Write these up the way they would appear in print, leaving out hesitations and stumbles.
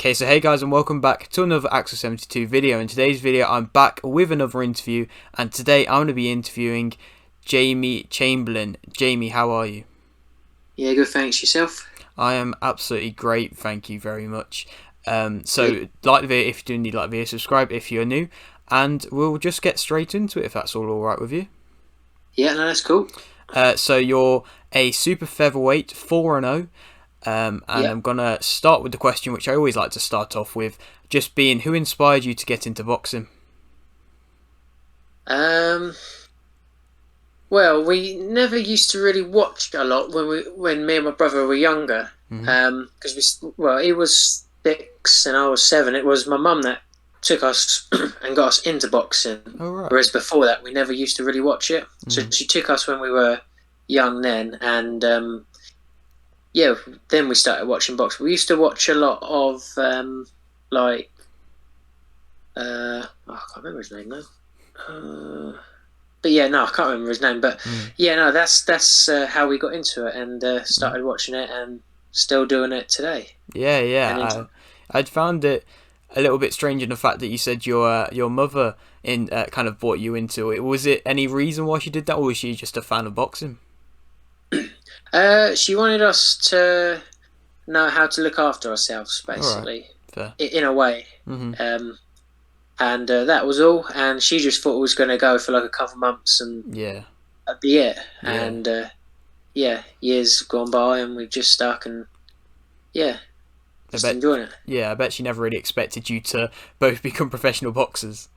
Okay, so hey guys and welcome back to another Axel 72 video. In today's video I'm back with another interview, and today I'm going to be interviewing Jamie Chamberlain. Jamie, how are you? Yeah, good, thanks. Yourself? I am absolutely great, thank you very much. Good. Like the video if you do need like the video, subscribe if you're new, and we'll just get straight into it if that's all alright with you. Yeah, no, that's cool. So you're a super featherweight, 4-0. And Yeah. I'm gonna start with the question which I always like to start off with, just being who inspired you to get into boxing? Um. Well, we never used to really watch a lot when me and my brother were younger. Mm-hmm. He was 6 and I was 7. It was my mum that took us and got us into boxing. Oh right. Whereas before that, we never used to really watch it. So Mm-hmm. she took us when we were young then, and yeah, then we started watching boxing. We used to watch a lot of like I can't remember his name now. But yeah, no, I can't remember his name. But Mm. yeah, no, that's how we got into it and started watching it and still doing it today. Yeah, And yeah. I'd found it a little bit strange in the fact that you said your mother kind of brought you into it. Was it any reason why she did that, or was she just a fan of boxing? she wanted us to know how to look after ourselves, All right, basically, fair. in a way. Mm-hmm. And that was all. And she just thought it was going to go for like a couple of months and Yeah, that'd be it. yeah. And yeah, years gone by and we've just stuck and yeah, I just bet. enjoying it. Yeah, I bet she never really expected you to both become professional boxers.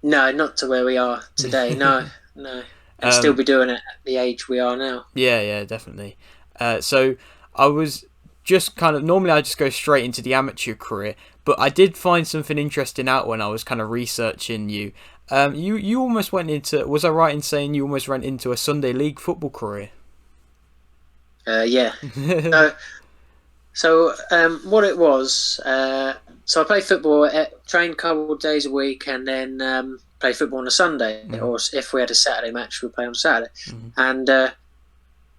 No, not to where we are today. No, no, and still um, be doing it at the age we are now. Yeah, yeah, definitely. So I was just kind of normally I just go straight into the amateur career, but I did find something interesting out when I was kind of researching you. You almost went into, was I right in saying you almost went into a Sunday league football career? Yeah. So, what it was, so I played football, trained a couple of days a week, and then play football on a Sunday. Mhm, Or if we had a Saturday match, we'd play on Saturday. mhm. And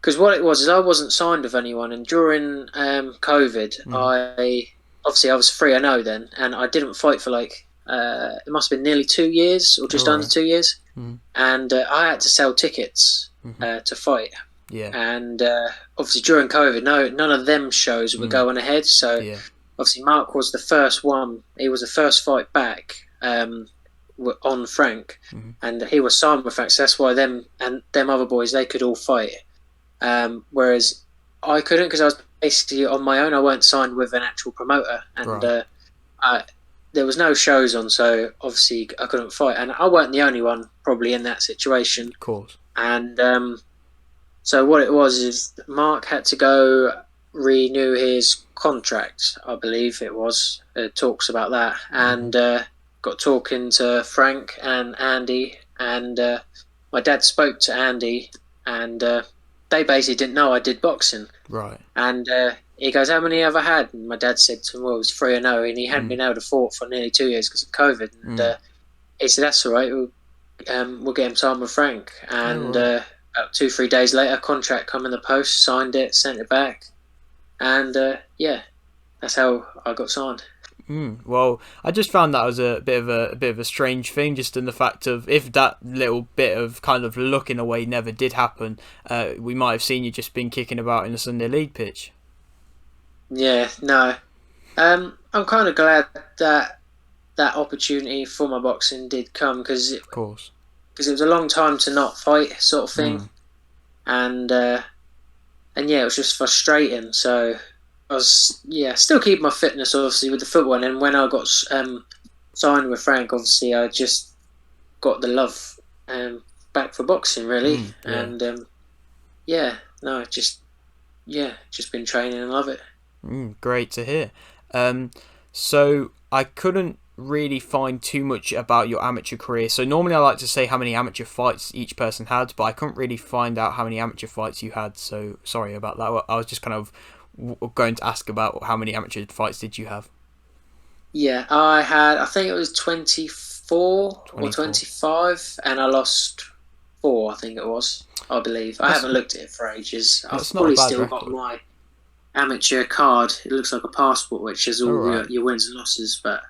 because what it was is I wasn't signed with anyone, and during COVID, Mhm. I was 3-0 then, and I didn't fight for like it must have been nearly 2 years or All just under right. 2 years, Mhm, and I had to sell tickets mhm. to fight. Yeah. And obviously during COVID, none of them shows were Mm. going ahead. So Yeah. obviously Mark was the first one. He was the first fight back on Frank, Mhm. and he was signed with Frank. So that's why them other boys they could all fight, whereas I couldn't because I was basically on my own. I weren't signed with an actual promoter, and Right. I, there was no shows on, so obviously I couldn't fight. And I weren't the only one probably in that situation. Of course. And so what it was is Mark had to go renew his contract. I believe it was. Talks about that, Mhm. and got talking to Frank and Andy, and my dad spoke to Andy, and they basically didn't know I did boxing. Right. And he goes, "How many have I had?" And my dad said to him, "Well, it was 3-0, and he hadn't Mm. been able to fought for nearly 2 years because of COVID." And Mm. he said, "That's all right. We'll get him time with Frank." Oh And right. about 2 3 days later, contract come in the post, signed it, sent it back, and yeah, that's how I got signed. Well, I just found that was a bit of a strange thing, just in the fact of if that little bit of kind of luck in a way never did happen, we might have seen you just been kicking about in the Sunday League pitch. Yeah, no, I'm kind of glad that that opportunity for my boxing did come because Of course. it was a long time to not fight, sort of thing, Mm. and yeah, it was just frustrating. So I was still keeping my fitness obviously with the football, and then when I got signed with Frank, obviously I just got the love back for boxing really, Yeah. and yeah, no, just been training and love it. Great to hear. Um, so I couldn't really find too much about your amateur career. So normally I like to say how many amateur fights each person had, but I couldn't really find out how many amateur fights you had. So sorry about that. I was just kind of going to ask about how many amateur fights did you have? Yeah, I think it was 24 or 24. 25, and I lost four. I think it was. I believe I That's haven't looked at it for ages. I've that's not a probably bad still got record. my amateur card. It looks like a passport, which has All all right. your wins and losses. But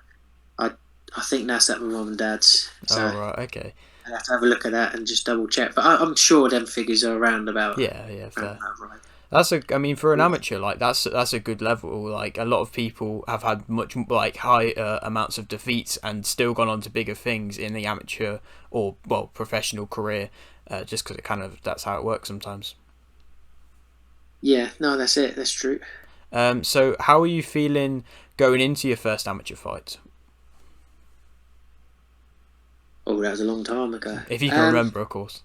I I think that's at my mum and dad's. All So right. Okay. I'd have to have a look at that and just double check. But I'm sure them figures are Yeah. Yeah. around Fair. about right. That's a. I mean, for an Yeah. amateur, like that's a good level. Like a lot of people have had much like high amounts of defeats and still gone on to bigger things in the amateur or well professional career, just because it kind of that's how it works sometimes. Yeah, no, that's it. That's true. So how are you feeling going into your first amateur fight? Oh, that was a long time ago. If you can remember, of course.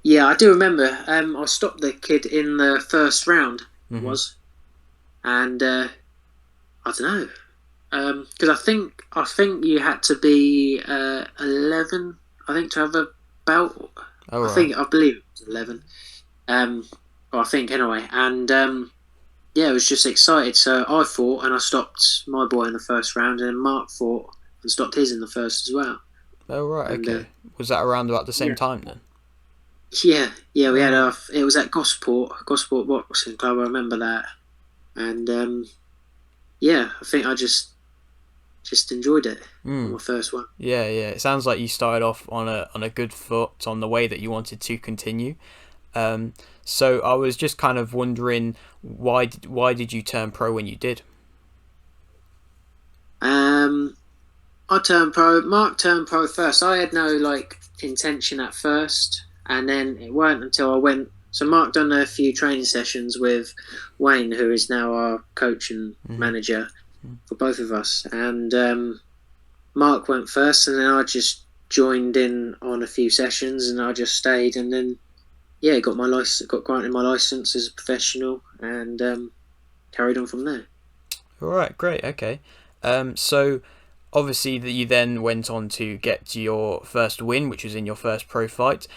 Yeah, I do remember. I stopped the kid in the first round. It Mhm. was, and I don't know. Because I think you had to be 11. I think to have a belt. All right. I believe it was 11. Um, well, I think anyway. And yeah, I was just excited. So I fought and I stopped my boy in the first round, and Mark fought and stopped his in the first as well. Oh right. And Okay. Was that around about the same yeah, time then? yeah, we All had right. a. It was at Gosport Boxing Club. I remember that, and yeah, I think I just enjoyed it on Mm. my first one. Yeah. Yeah. It sounds like you started off on a good foot on the way that you wanted to continue. Um. So I was just kind of wondering why did you turn pro when you did? Um, I turned pro. Mark turned pro first. I had no like intention at first, and then it weren't until I went. So Mark done a few training sessions with Wayne, who is now our coach and Mhm. manager for both of us. And Mark went first, and then I just joined in on a few sessions, and I just stayed, and then yeah, got my license, got granted my license as a professional, and carried on from there. All right. Great. Okay. So obviously that you then went on to get to your first win, which was in your first pro fight.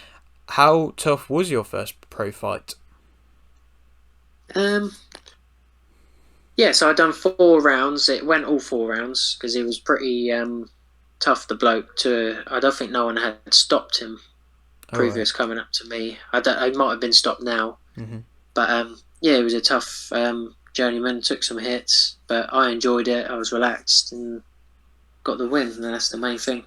How tough was your first pro fight? Um, yeah, so I done 4 rounds. It went all 4 rounds because he was pretty tough. The bloke to I don't think no one had stopped him All right. previous coming up to me. I might have been stopped now, Mm-hmm. but yeah, it was a tough journeyman. Took some hits, but I enjoyed it. I was relaxed and got the win, and that's the main thing.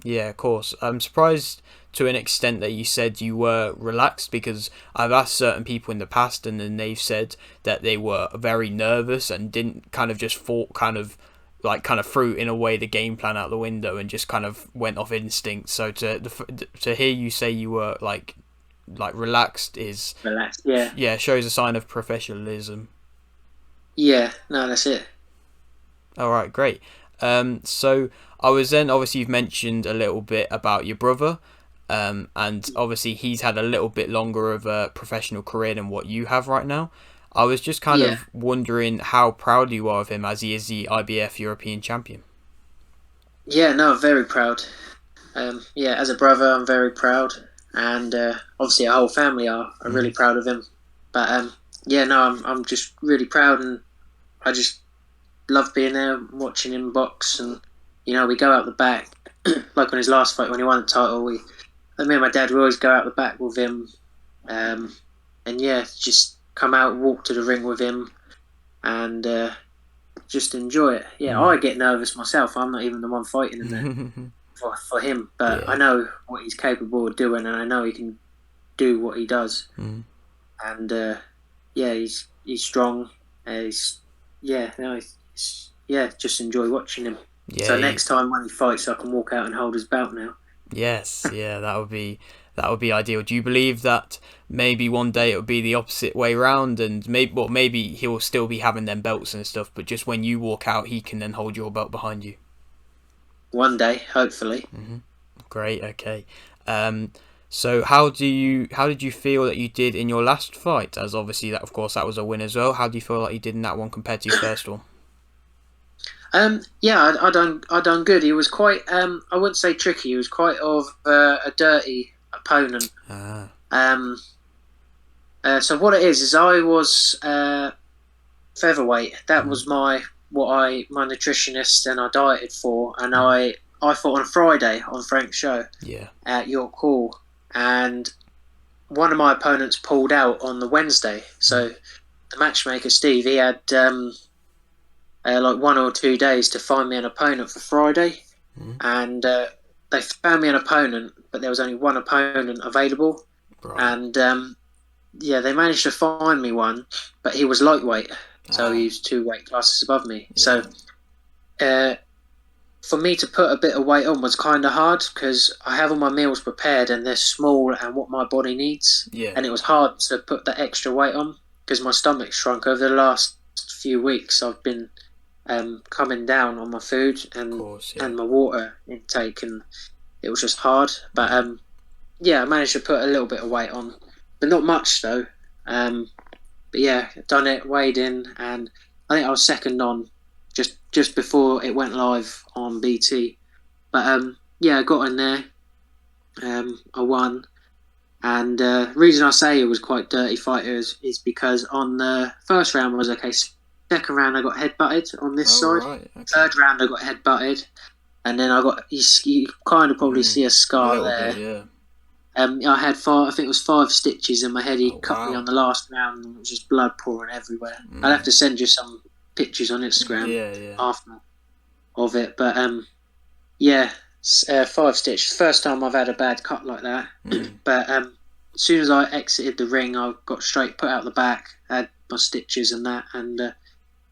Yeah, of course. I'm surprised to an extent that you said you were relaxed because I've asked certain people in the past and then they've said that they were very nervous and didn't kind of just fought kind of threw in a way the game plan out the window and just kind of went off instinct. So to hear you say you were like relaxed is Relaxed, yeah, yeah shows a sign of professionalism. yeah. No, that's it. All right, great. So I was then obviously you've mentioned a little bit about your brother, and obviously he's had a little bit longer of a professional career than what you have right now. I was just kind Yeah, of wondering how proud you are of him as he is the IBF European champion. yeah. No, very proud. Yeah, as a brother, I'm very proud, and obviously our whole family are Hmm. really proud of him. But yeah, no, I'm just really proud, and I just love being there, watching him box, and we go out the back, like on his last fight when he won the title. Me and my dad, we always go out the back with him, um, and yeah, just come out, walk to the ring with him, and just enjoy it. Yeah, Mm. I get nervous myself. I'm not even the one fighting in there for him, but I Yeah. know what he's capable of doing, and I know he can do what he does. Mm. And yeah, he's strong. He's yeah, no, yeah, just enjoy watching him. Yeah. So next time when he fights, I can walk out and hold his belt now. Yes. Yeah. That would be ideal. Do you believe that maybe one day it would be the opposite way round, and maybe he'll still be having them belts and stuff, but just when you walk out, he can then hold your belt behind you. One day, hopefully. Great. Okay. Um, so how did you feel that you did in your last fight? As obviously that of course that was a win as well. How do you feel like you did in that one compared to your first one? Yeah, I done good. He was quite I wouldn't say tricky. He was quite of a dirty opponent. Ah. Um, so what it is I was featherweight. That Mhm. was my nutritionist and I dieted for, and Mhm. I fought on a Friday on Frank's show Yeah. at York Hall, and one of my opponents pulled out on the Wednesday. Mhm. So the matchmaker Steve, he had like 1 or 2 days to find me an opponent for Friday, and they found me an opponent, but there was only one opponent available, Right. and yeah, they managed to find me one, but he was lightweight, so he was 2 weight classes above me. Yeah. So for me to put a bit of weight on was kind of hard because I have all my meals prepared and they're small and what my body needs. Yeah. And it was hard to put that extra weight on because my stomach's shrunk over the last few weeks. I've been coming down on my food and and my water intake, and it was just hard. But yeah, I managed to put a little bit of weight on, but not much though. But yeah, done it, weighed in, and I think I was second on just before it went live on BT. But yeah, I got in there. I won, and reason I say it was quite dirty fight is because on the first round I was okay. Second round I got headbutted on this side. Right. Okay. Third round I got headbutted, and then I got you kind of probably see a scar there. Bit, yeah. I had I think it was 5 stitches in my head. He cut me on the last round, and it was just blood pouring everywhere. I'll have to send you some pictures on Instagram after of it. But yeah, 5 stitches. First time I've had a bad cut like that. But as soon as I exited the ring, I got straight put out the back, had my stitches and that, and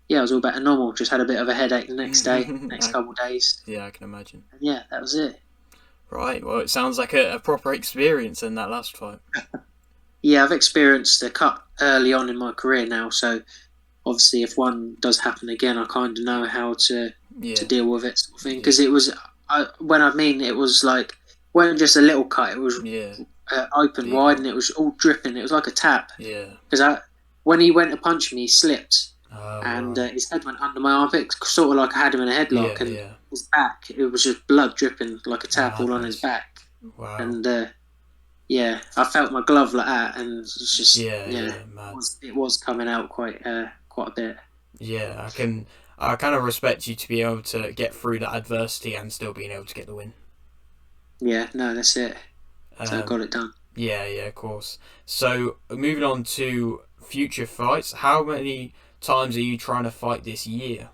yeah, I was all back to normal. Just had a bit of a headache the next day, next couple of days. Yeah, I can imagine. And yeah, that was it. Right, well, it sounds like a proper experience in that last fight. Yeah, I've experienced a cut early on in my career now, so obviously if one does happen again, I kind of know how to deal with it, sort of thing. Because it was, it was like, wasn't just a little cut, it was open wide, and it was all dripping. It was like a tap. Yeah. Because when he went to punch me, he slipped. And his head went under my armpit, sort of like I had him in a headlock, and his back, it was just blood dripping like a tap all on his back. Wow. And yeah, I felt my glove like that, and it's just it was coming out quite a bit. Yeah, I kind of respect you to be able to get through that adversity and still being able to get the win. Yeah, no, that's it. So I got it done. Yeah, of course. So moving on to future fights, how many times are you trying to fight this year?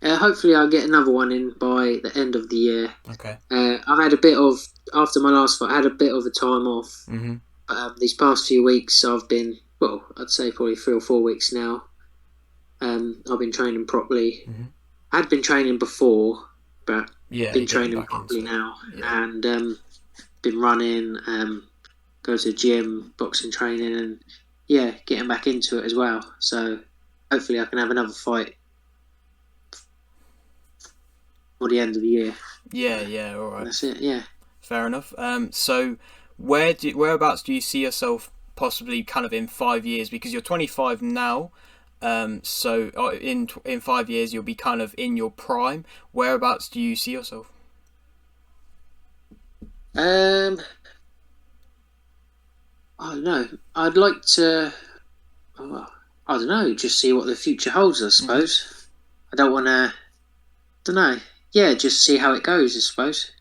Hopefully I'll get another one in by the end of the year. Okay. I've had a bit of, after my last fight, I had a bit of a time off. These past few weeks I've been, well, I'd say probably 3 or 4 weeks now. I've been training properly. I had been training before, but been training properly now. And been running, go to the gym, boxing training, and yeah, getting back into it as well. So hopefully I can have another fight for the end of the year. Yeah, all right. That's it. Yeah. Fair enough. So whereabouts do you see yourself possibly kind of in 5 years? Because you're 25 now. So in 5 years you'll be kind of in your prime. Whereabouts do you see yourself? I don't know. I'd like to. I don't know. Just see what the future holds, I suppose. I don't want to. Don't know. Yeah, just see how it goes, I suppose.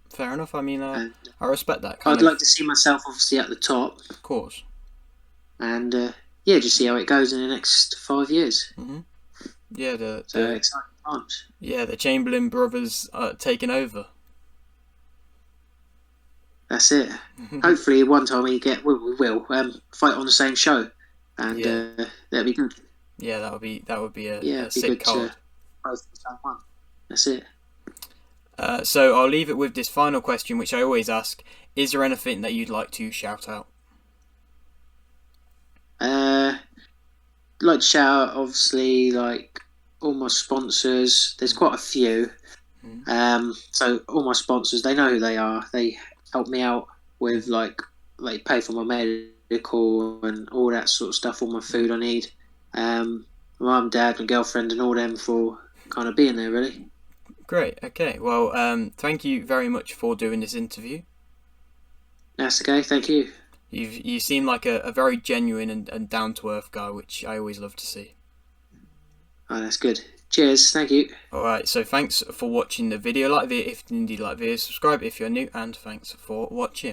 Fair enough. I mean, I respect that. I'd like to see myself obviously at the top. Of course. And yeah, just see how it goes in the next 5 years. Yeah, so exciting times. Yeah, the Chamberlain brothers are taking over. That's it. Hopefully, one time we will fight on the same show, and that'd be good. Yeah, that would be a sick card. Both the same one. That's it. So I'll leave it with this final question, which I always ask: is there anything that you'd like to shout out? I'd like to shout out, obviously, like all my sponsors. There's quite a few. So all my sponsors, they know who they are. They help me out with like pay for my medical and all that sort of stuff, all my food I need. My mum, dad, my girlfriend, and all them for kind of being there, really. Great. Okay. Well, thank you very much for doing this interview. That's okay. Thank you. You seem like a very genuine and down to earth guy, which I always love to see. Oh, that's good. Cheers. Thank you. Alright, so thanks for watching the video. Like the if you indeed like the video, subscribe if you're new, and thanks for watching.